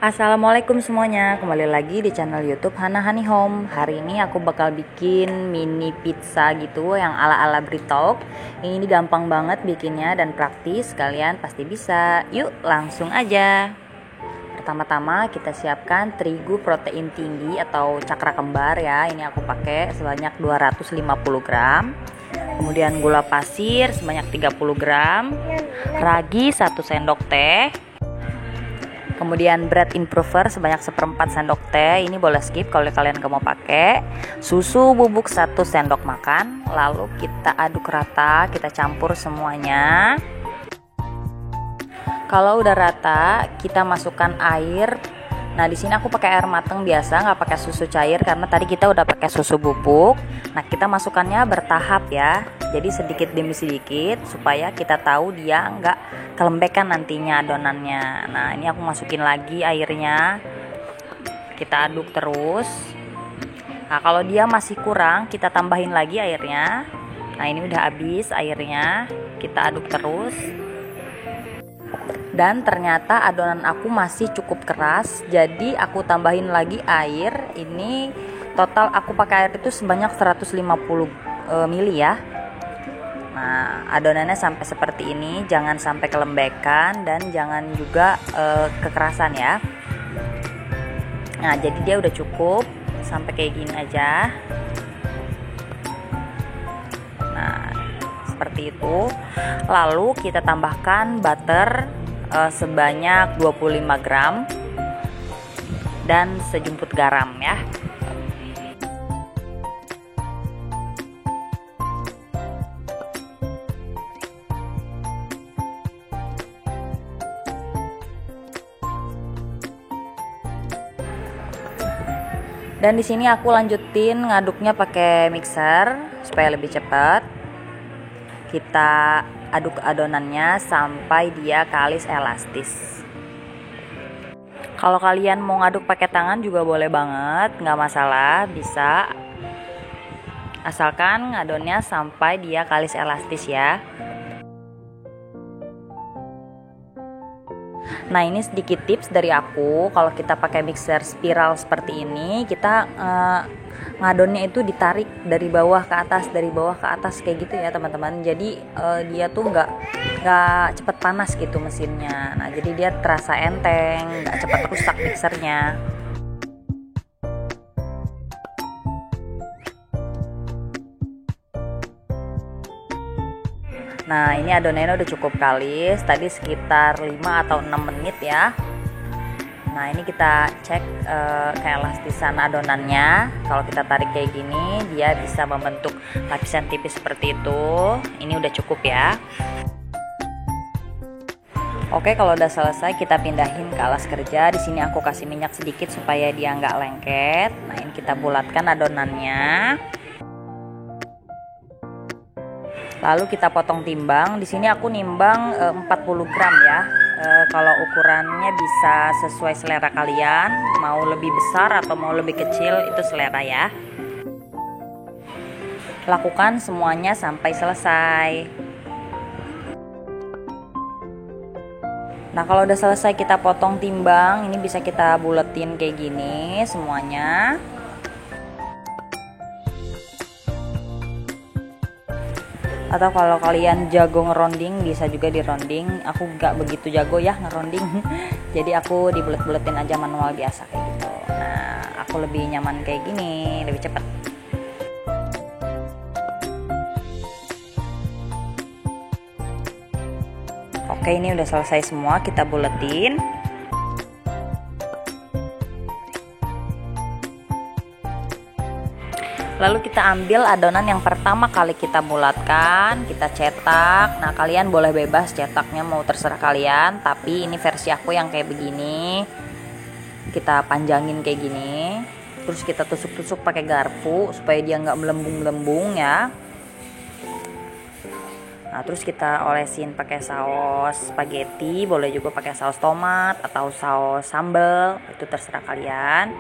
Assalamualaikum semuanya, kembali lagi di channel YouTube Hana Honey Home. Hari ini aku bakal bikin mini pizza gitu yang ala-ala Britalk. Ini gampang banget bikinnya dan praktis, kalian pasti bisa. Yuk langsung aja. Pertama-tama kita siapkan terigu protein tinggi atau cakra kembar ya. Ini aku pakai sebanyak 250 gram. Kemudian gula pasir sebanyak 30 gram. Ragi 1 sendok teh. Kemudian bread improver sebanyak 1/4 sendok teh. Ini boleh skip kalau kalian gak mau pakai. Susu bubuk 1 sendok makan. Lalu kita aduk rata, kita campur semuanya. Kalau udah rata, kita masukkan air. Nah, di sini aku pakai air mateng biasa, nggak pakai susu cair karena tadi kita udah pakai susu bubuk. Nah, kita masukkannya bertahap ya. Jadi sedikit demi sedikit supaya kita tahu dia nggak kelembekan nantinya adonannya. Nah, ini aku masukin lagi airnya. Kita aduk terus. Nah, kalau dia masih kurang, kita tambahin lagi airnya. Nah, ini udah habis airnya. Kita aduk terus. Dan ternyata adonan aku masih cukup keras, jadi aku tambahin lagi air. Ini total aku pakai air itu sebanyak 150 ml ya. Nah, adonannya sampai seperti ini, jangan sampai kelembekan dan jangan juga kekerasan ya. Nah, jadi dia udah cukup sampai kayak gini aja. Nah, seperti itu. Lalu kita tambahkan butter sebanyak 25 gram dan sejumput garam ya. Dan di sini aku lanjutin ngaduknya pakai mixer supaya lebih cepat. Kita aduk adonannya sampai dia kalis elastis. Kalau kalian mau ngaduk pakai tangan juga boleh banget, nggak masalah, bisa. Asalkan ngadonnya sampai dia kalis elastis ya. Nah, ini sedikit tips dari aku. Kalau kita pakai mixer spiral seperti ini, kita ngadonnya itu ditarik dari bawah ke atas, dari bawah ke atas kayak gitu ya teman-teman. Jadi dia tuh nggak cepet panas gitu mesinnya. Nah, jadi dia terasa enteng, nggak cepet rusak mixernya. Nah, ini adonannya udah cukup kalis, tadi sekitar 5 atau 6 menit ya. Nah, ini kita cek keelastisan adonannya. Kalau kita tarik kayak gini, dia bisa membentuk lapisan tipis seperti itu. Ini udah cukup ya. Oke, kalau udah selesai kita pindahin ke alas kerja. Di sini aku kasih minyak sedikit supaya dia nggak lengket. Nah, ini kita bulatkan adonannya. Lalu kita potong timbang. Di sini aku nimbang 40 gram ya. Kalau ukurannya bisa sesuai selera kalian, mau lebih besar atau mau lebih kecil itu selera ya. Lakukan semuanya sampai selesai. Nah, kalau udah selesai kita potong timbang, ini bisa kita buletin kayak gini semuanya. Atau kalau kalian jago ngeronding bisa juga dironding. Aku gak begitu jago ya ngeronding. Jadi aku dibulet-buletin aja manual biasa kayak gitu. Nah, aku lebih nyaman kayak gini, lebih cepat. Oke, ini udah selesai semua, kita buletin. Lalu kita ambil adonan yang pertama kali kita bulatkan, kita cetak. Nah, kalian boleh bebas cetaknya mau terserah kalian, tapi ini versi aku yang kayak begini. Kita panjangin kayak gini, terus kita tusuk-tusuk pakai garpu supaya dia nggak melembung-melembung ya. Nah, terus kita olesin pakai saus spaghetti, boleh juga pakai saus tomat atau saus sambal, itu terserah kalian.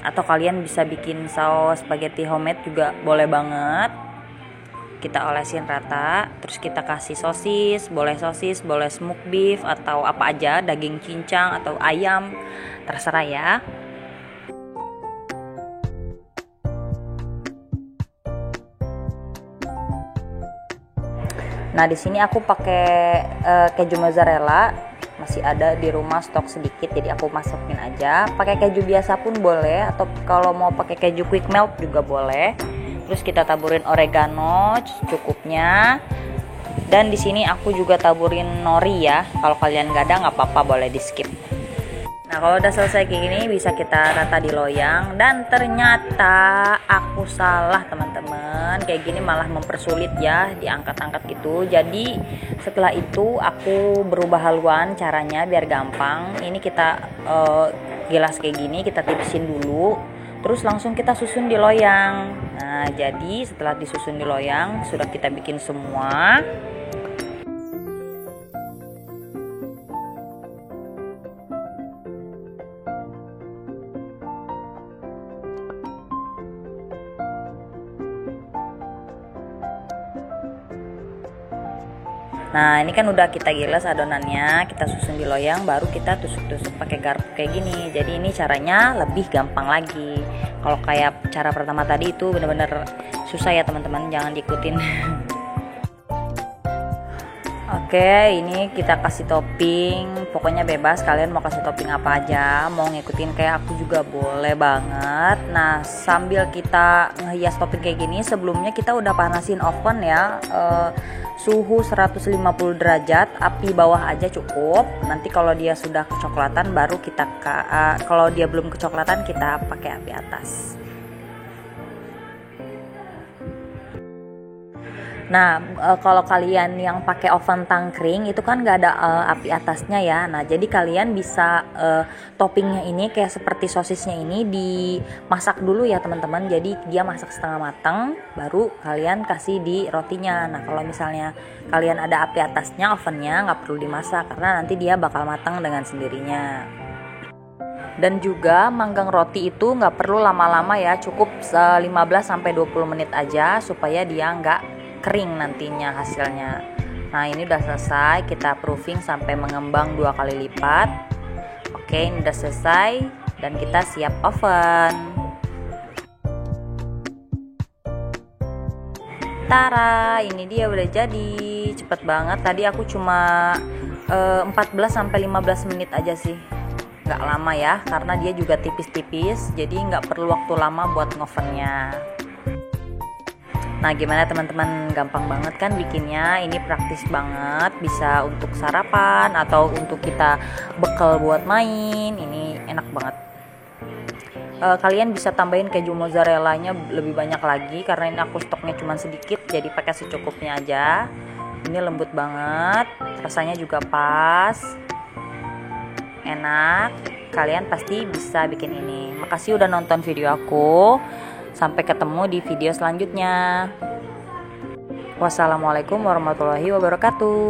Atau kalian bisa bikin saus spaghetti homemade juga boleh banget. kita olesin rata, terus kita kasih sosis, boleh smoked beef atau apa aja, daging cincang atau ayam, terserah ya. Nah, di sini aku pakai keju mozzarella, masih ada di rumah stok sedikit, jadi aku masukin aja. Pakai keju biasa pun boleh, atau kalau mau pakai keju quick melt juga boleh. Terus kita taburin oregano secukupnya. Dan di sini aku juga taburin nori ya. Kalau kalian nggak ada nggak apa-apa, boleh di skip. Nah, kalau udah selesai kayak gini bisa kita rata di loyang. Dan ternyata aku salah teman-teman, kayak gini malah mempersulit ya, diangkat-angkat gitu. Jadi setelah itu aku berubah haluan caranya biar gampang. Ini kita gelas kayak gini kita tipisin dulu, terus langsung kita susun di loyang. Nah, jadi setelah disusun di loyang sudah kita bikin semua. Nah, ini kan udah kita gilas adonannya, kita susun di loyang, baru kita tusuk-tusuk pakai garpu kayak gini. Jadi ini caranya lebih gampang lagi. Kalau kayak cara pertama tadi itu bener-bener susah ya teman-teman, jangan diikutin. Oke, ini kita kasih topping, pokoknya bebas kalian mau kasih topping apa aja, mau ngikutin kayak aku juga boleh banget. Nah, sambil kita ngehias topping kayak gini, sebelumnya kita udah panasin oven ya, suhu 150 derajat, api bawah aja cukup. Nanti kalau dia sudah kecoklatan baru kita kalau dia belum kecoklatan kita pakai api atas. Nah, kalau kalian yang pakai oven tangkring itu kan nggak ada api atasnya ya. Nah, jadi kalian bisa toppingnya ini kayak seperti sosisnya ini dimasak dulu ya teman-teman. Jadi dia masak setengah matang, baru kalian kasih di rotinya. Nah, kalau misalnya kalian ada api atasnya, ovennya nggak perlu dimasak karena nanti dia bakal matang dengan sendirinya. Dan juga manggang roti itu nggak perlu lama-lama ya, cukup 15-20 menit aja supaya dia nggak kering nantinya hasilnya. Nah, ini udah selesai, kita proofing sampai mengembang 2 kali lipat. Oke, ini udah selesai dan kita siap oven. Tara, ini dia udah jadi. Cepet banget, tadi aku cuma 14-15 menit aja sih, nggak lama ya, karena dia juga tipis-tipis, jadi nggak perlu waktu lama buat ngovennya. Nah, gimana teman-teman, gampang banget kan bikinnya, ini praktis banget, bisa untuk sarapan atau untuk kita bekal buat main, ini enak banget. Kalian bisa tambahin keju mozzarellanya lebih banyak lagi, karena ini aku stoknya cuma sedikit, jadi pakai secukupnya aja. Ini lembut banget, rasanya juga pas, enak. Kalian pasti bisa bikin ini. Makasih udah nonton video aku. Sampai ketemu di video selanjutnya. Wassalamualaikum warahmatullahi wabarakatuh.